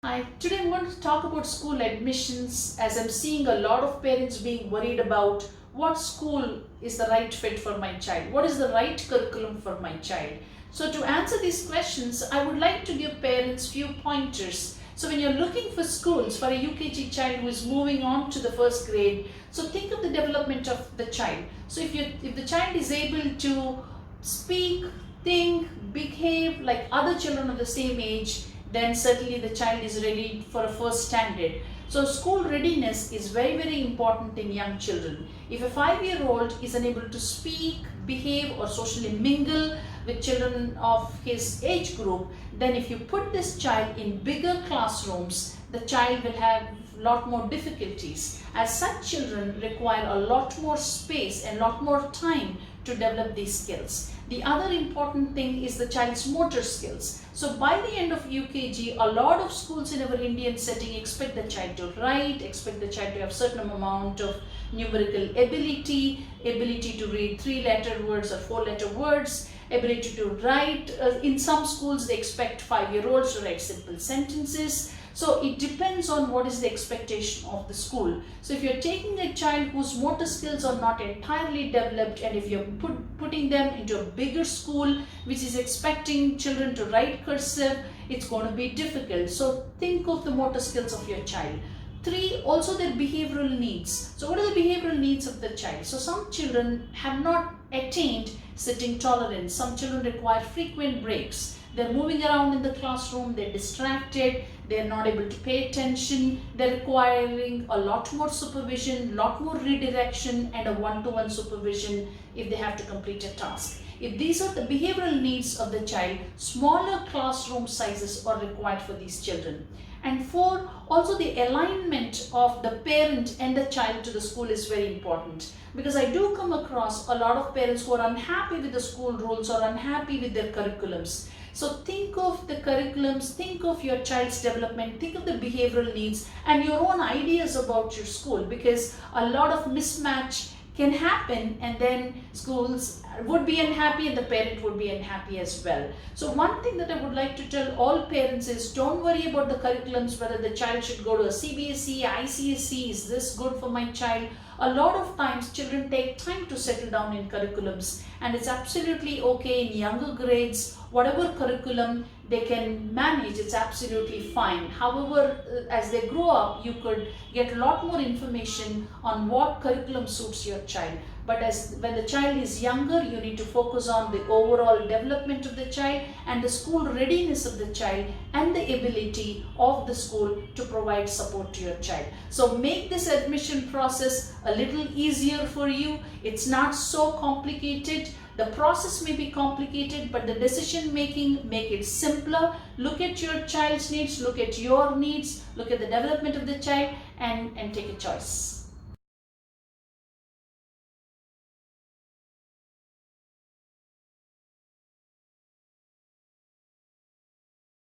Hi, today I'm going to talk about school admissions as I'm seeing a lot of parents being worried about what school is the right fit for my child, what is the right curriculum for my child. So to answer these questions, I would like to give parents few pointers. So when you're looking for schools for a UKG child who is moving on to the first grade, so think of the development of the child. So if the child is able to speak, think, behave like other children of the same age, then certainly the child is ready for a first standard. So school readiness is very, very important in young children. If a 5-year-old is unable to speak, behave or socially mingle with children of his age group, then if you put this child in bigger classrooms, the child will have a lot more difficulties, as such children require a lot more space and a lot more time to develop these skills. The other important thing is the child's motor skills. So by the end of UKG, a lot of schools in our Indian setting expect the child to write, expect the child to have certain amount of numerical ability to read 3-letter words or 4-letter words, ability to write. In some schools they expect 5-year-olds to write simple sentences. So it depends on what is the expectation of the school. So if you're taking a child whose motor skills are not entirely developed, and if you're putting them into a bigger school which is expecting children to write cursive, it's going to be difficult. So think of the motor skills of your child. 3, also their behavioral needs. So what are the behavioral needs of the child? So some children have not attained sitting tolerance. Some children require frequent breaks. They're moving around in the classroom, they're distracted, they're not able to pay attention, they're requiring a lot more supervision, lot more redirection and a one-to-one supervision if they have to complete a task. If these are the behavioral needs of the child, smaller classroom sizes are required for these children. And 4, also the alignment of the parent and the child to the school is very important, because I do come across a lot of parents who are unhappy with the school rules or unhappy with their curriculums. So think of the curriculums, think of your child's development, think of the behavioral needs and your own ideas about your school, because a lot of mismatch can happen and then schools would be unhappy and the parent would be unhappy as well. So one thing that I would like to tell all parents is, don't worry about the curriculums, whether the child should go to a CBSE, ICSE, is this good for my child? A lot of times children take time to settle down in curriculums, and it's absolutely okay in younger grades, whatever curriculum they can manage, it's absolutely fine. However, as they grow up, you could get a lot more information on what curriculum suits your child. But when the child is younger, you need to focus on the overall development of the child and the school readiness of the child and the ability of the school to provide support to your child. So make this admission process a little easier for you. It's not so complicated. The process may be complicated, but the decision making, make it simpler. Look at your child's needs, look at your needs, look at the development of the child and take a choice.